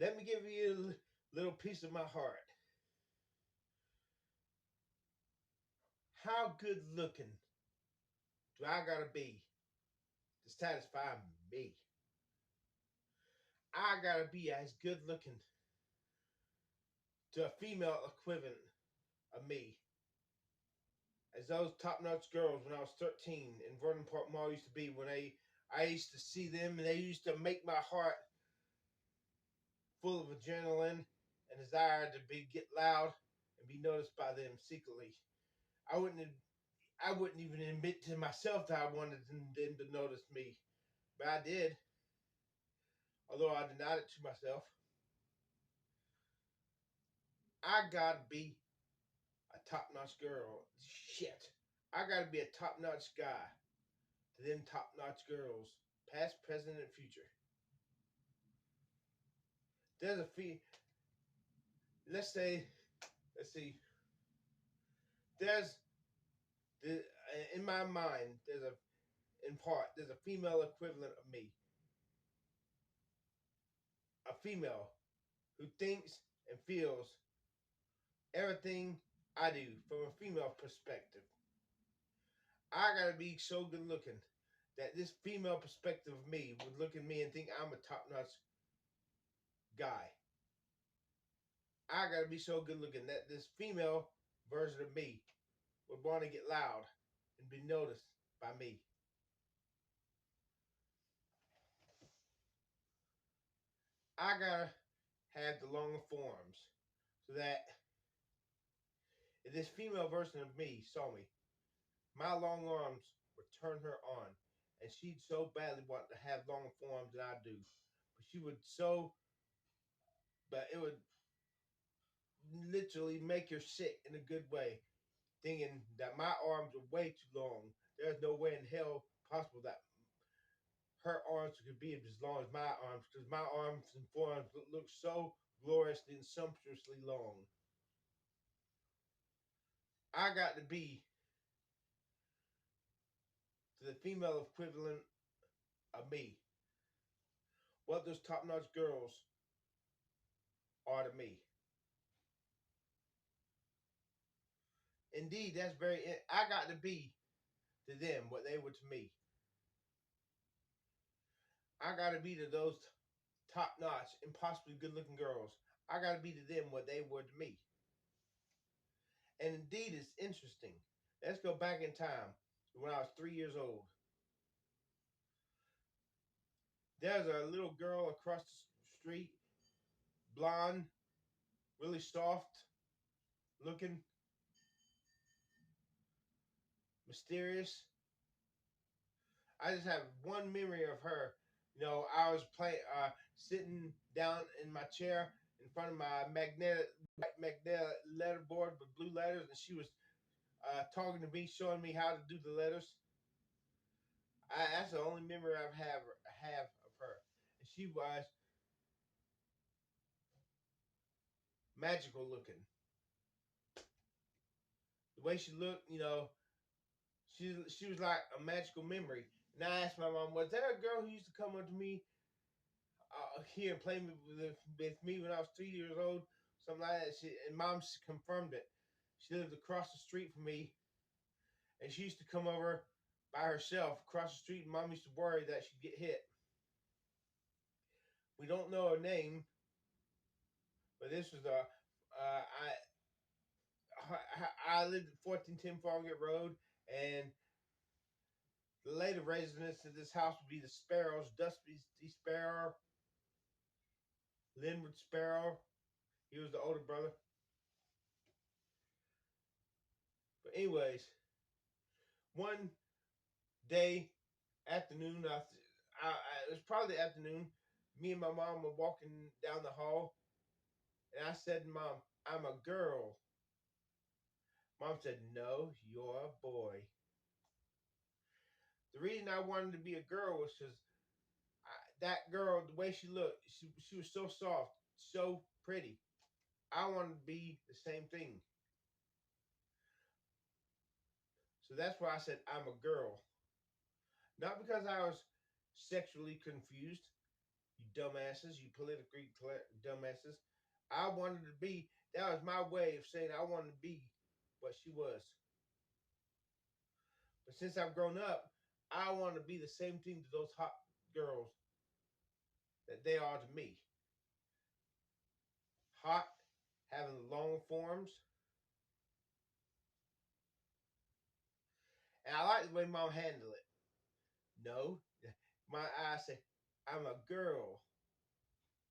Let me give you a little piece of my heart. How good looking do I gotta be to satisfy me? I gotta be as good looking to a female equivalent of me as those top notch girls when I was 13 in Vernon Park Mall used to be when I used to see them and they used to make my heart full of adrenaline and desire to be get loud and be noticed by them secretly. I wouldn't I wouldn't even admit to myself that I wanted them to notice me, but I did, although I denied it to myself. I gotta be a top notch girl. Shit. I gotta be a top notch guy to them top notch girls, past, present, and future. There's a fee. Let's say, let's see. There's the in my mind. There's a in part. There's a female equivalent of me. A female who thinks and feels everything I do from a female perspective. I gotta be so good looking that this female perspective of me would look at me and think I'm a top notch guy. I gotta be so good looking that this female version of me would want to get loud and be noticed by me. I gotta have the longer forms so that if this female version of me saw me, my long arms would turn her on, and she'd so badly want to have longer forms than I do. But she would so, but it would literally make her sick in a good way, thinking that my arms are way too long. There's no way in hell possible that her arms could be as long as my arms, because my arms and forearms look so gloriously and sumptuously long. I got to be to the female equivalent of me what those top notch girls are to me. Indeed, that's very. I got to be to them what they were to me. I got to be to those top notch, impossibly good looking girls. I got to be to them what they were to me. And indeed, it's interesting. Let's go back in time to when I was 3 years old. There's a little girl across the street, blonde, really soft looking, mysterious. I just have one memory of her. I was sitting down in my chair in front of my white magnetic letterboard with blue letters, and she was talking to me, showing me how to do the letters. That's the only memory I have of her, and she was magical looking. The way she looked, she was like a magical memory. And I asked my mom, was that a girl who used to come up to me here and play with me when I was 3 years old? Something like that. And mom confirmed it. She lived across the street from me, and she used to come over by herself across the street. And mom used to worry that she'd get hit. We don't know her name, but this was uh, I I lived at 1410 Farmgate Road, and the later residents of this house would be the Sparrows, Dusty Sparrow, Linwood Sparrow. He was the older brother. But anyways, one day afternoon, it was probably afternoon. Me and my mom were walking down the hall, and I said, "Mom, I'm a girl." Mom said, "No, you're a boy." The reason I wanted to be a girl was because that girl, the way she looked, she was so soft, so pretty. I wanted to be the same thing. So that's why I said I'm a girl. Not because I was sexually confused, You dumbasses, you politically dumbasses. I wanted to be, that was my way of saying I wanted to be what she was. But since I've grown up, I want to be the same thing to those hot girls that they are to me. Hot, having long forms. And I like the way mom handled it. No. My eyes said, I'm a girl.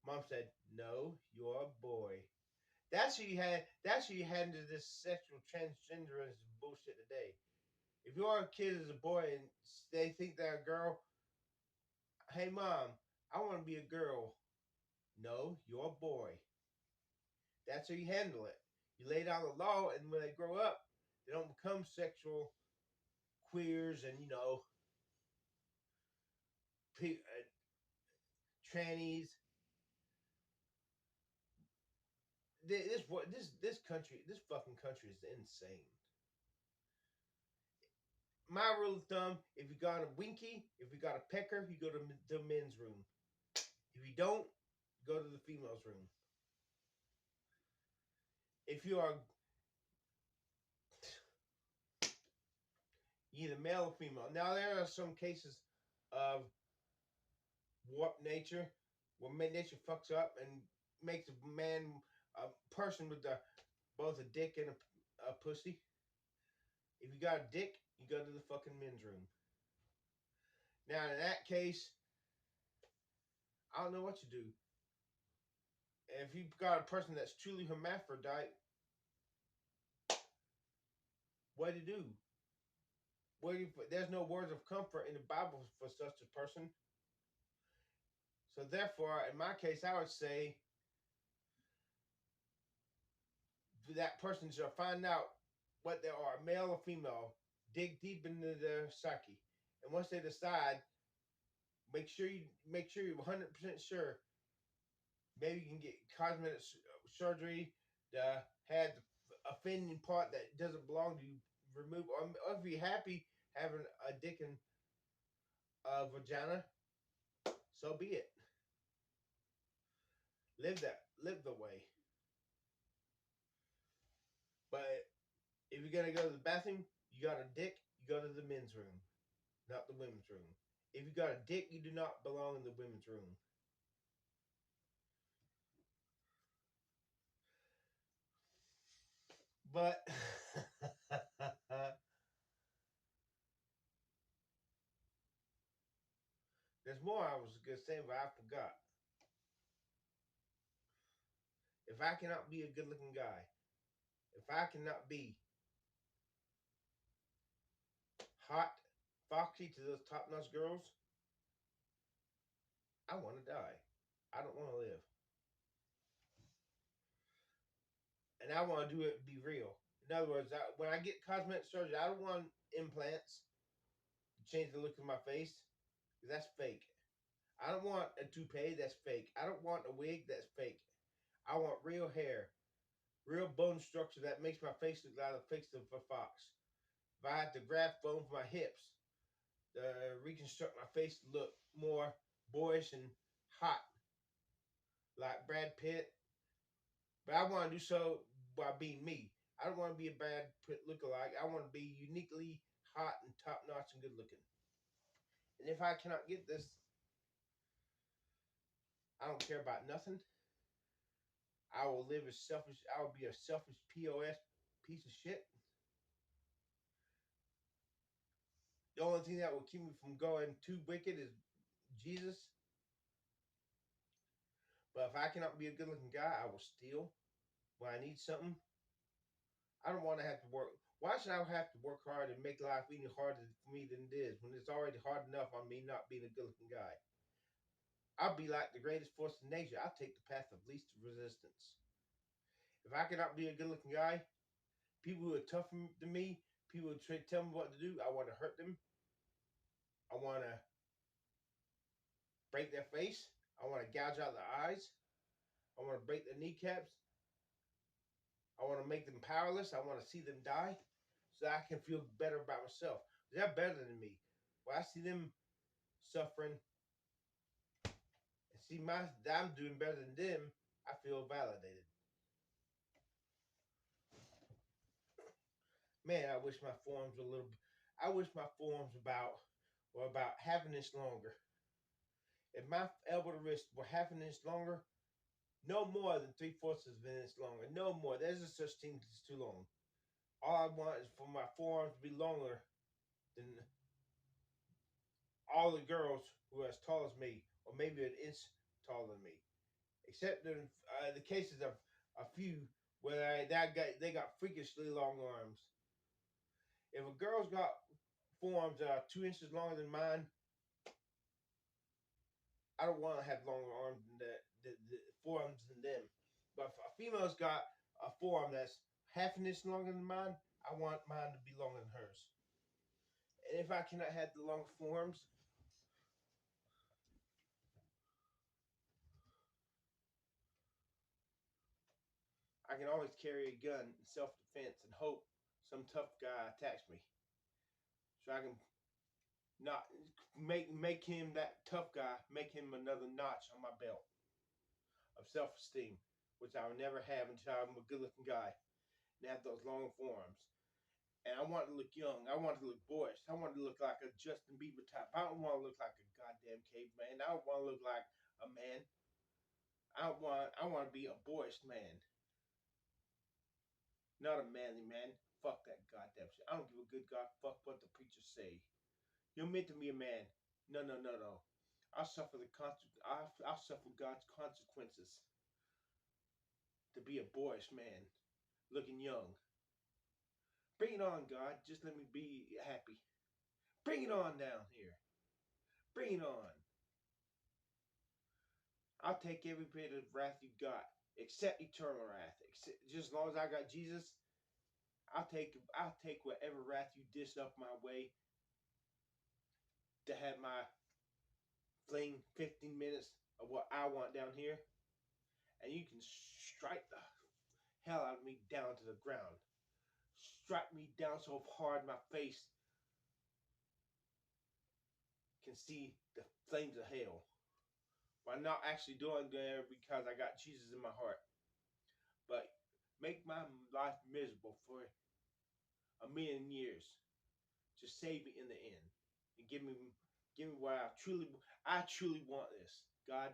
Mom said, no, you're a boy. That's who you had into this sexual transgenderism bullshit today. If your kid is a boy and they think they're a girl, hey mom, I want to be a girl. No, you're a boy. That's how you handle it. You lay down the law, and when they grow up, they don't become sexual queers and trannies. This country, this fucking country is insane. My rule of thumb: if you got a winky, if you got a pecker, you go to the men's room. If you don't, go to the females' room. If you are either male or female. Now there are some cases of warped nature where nature fucks up and makes a man, a person with both a dick and a pussy. If you got a dick, you go to the fucking men's room. Now in that case, I don't know what you do. If you've got a person that's truly hermaphrodite, what do you do? There's no words of comfort in the Bible for such a person. So therefore, in my case, I would say that person should find out what they are, male or female, dig deep into their psyche, and once they decide, make sure you're 100% sure. Maybe you can get cosmetic surgery to have the offending part that doesn't belong to you removed, or if you're happy having a dick and a vagina, so be it. Live the way. But if you're gonna go to the bathroom, you got a dick, you go to the men's room, not the women's room. If you got a dick, you do not belong in the women's room. But there's more I was gonna say, but I forgot. If I cannot be a good looking guy, if I cannot be hot, foxy to those top notch girls, I want to die. I don't want to live. And I want to do it be real. In other words, when I get cosmetic surgery, I don't want implants to change the look of my face because that's fake. I don't want a toupee that's fake. I don't want a wig that's fake. I want real hair, real bone structure that makes my face look like the face of a fox. If I had to graft bone for my hips, to reconstruct my face to look more boyish and hot, like Brad Pitt. But I want to do so by being me. I don't want to be a Brad Pitt lookalike. I want to be uniquely hot and top notch and good looking. And if I cannot get this, I don't care about nothing. I will live as selfish. I will be a selfish POS piece of shit. The only thing that will keep me from going too wicked is Jesus. But if I cannot be a good looking guy, I will steal when I need something. I don't want to have to work. Why should I have to work hard and make life even harder for me than it is when it's already hard enough on me not being a good looking guy? I'll be like the greatest force in nature. I'll take the path of least resistance. If I cannot be a good looking guy, people who are tougher than me, people who tell me what to do, I want to hurt them. I want to break their face. I want to gouge out their eyes. I want to break their kneecaps. I want to make them powerless. I want to see them die so I can feel better about myself. They're better than me. When I see them suffering and see that I'm doing better than them, I feel validated. Man, I wish my forms were a little. I wish my forms were about half an inch longer. If my elbow to wrist were half an inch longer, no more than three-fourths of an inch longer. No more. There's a such thing as too long. All I want is for my forearms to be longer than all the girls who are as tall as me, or maybe an inch taller than me. Except in the cases of a few where they got freakishly long arms. If a girl's got forearms that are 2 inches longer than mine, I don't want to have longer arms than the forearms than them. But if a female's got a forearm that's half an inch longer than mine, I want mine to be longer than hers. And if I cannot have the long forearms, I can always carry a gun in self defense and hope some tough guy attacks me. So I can not make him that tough guy, make him another notch on my belt of self esteem, which I will never have until I'm a good looking guy and have those long forearms. And I want to look young. I want to look boyish. I want to look like a Justin Bieber type. I don't want to look like a goddamn caveman. I don't want to look like a man. I want to be a boyish man, not a manly man. Fuck that goddamn shit. I don't give a good god fuck what the preachers say. You're meant to be a man. No, no, no, no. I'll suffer I'll suffer God's consequences to be a boyish man, looking young. Bring it on, God. Just let me be happy. Bring it on down here. Bring it on. I'll take every bit of wrath you got, except eternal wrath. Just as long as I got Jesus, I'll take whatever wrath you dish up my way to have my fling 15 minutes of what I want down here, and you can strike the hell out of me down to the ground. Strike me down so hard my face can see the flames of hell. By not actually doing there because I got Jesus in my heart. But make my life miserable for a million years. Just save me in the end. And give me what I truly want this. God,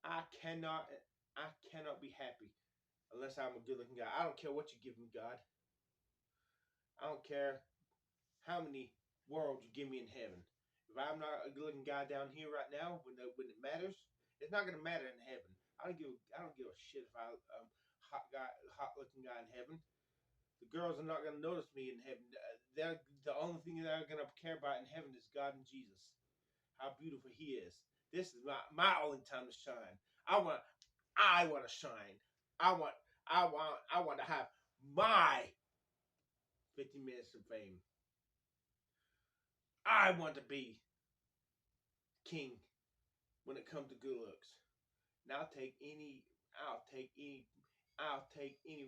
I cannot I cannot be happy unless I'm a good looking guy. I don't care what you give me, God. I don't care how many worlds you give me in heaven. If I'm not a good looking guy down here right now, when it matters, it's not gonna matter in heaven. I don't give a shit if I hot looking guy in heaven. The girls are not gonna notice me in heaven. They're the only thing they're gonna care about in heaven is God and Jesus. How beautiful He is. This is my only time to shine. I want to shine. I want to have my 50 minutes of fame. I want to be king when it comes to good looks. And I'll take any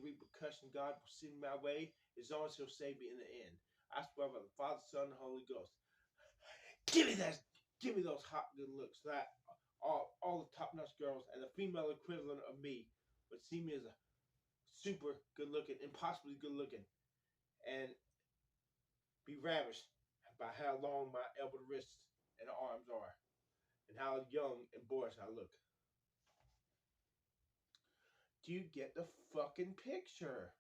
repercussion God will send my way as long as He'll save me in the end. I swear by the Father, Son, and Holy Ghost. Give me that. Give me those hot good looks. That all the top notch girls and the female equivalent of me would see me as a super good looking, impossibly good looking, and be ravished by how long my elbow, wrists, and arms are, and how young and boyish I look. Do you get the fucking picture?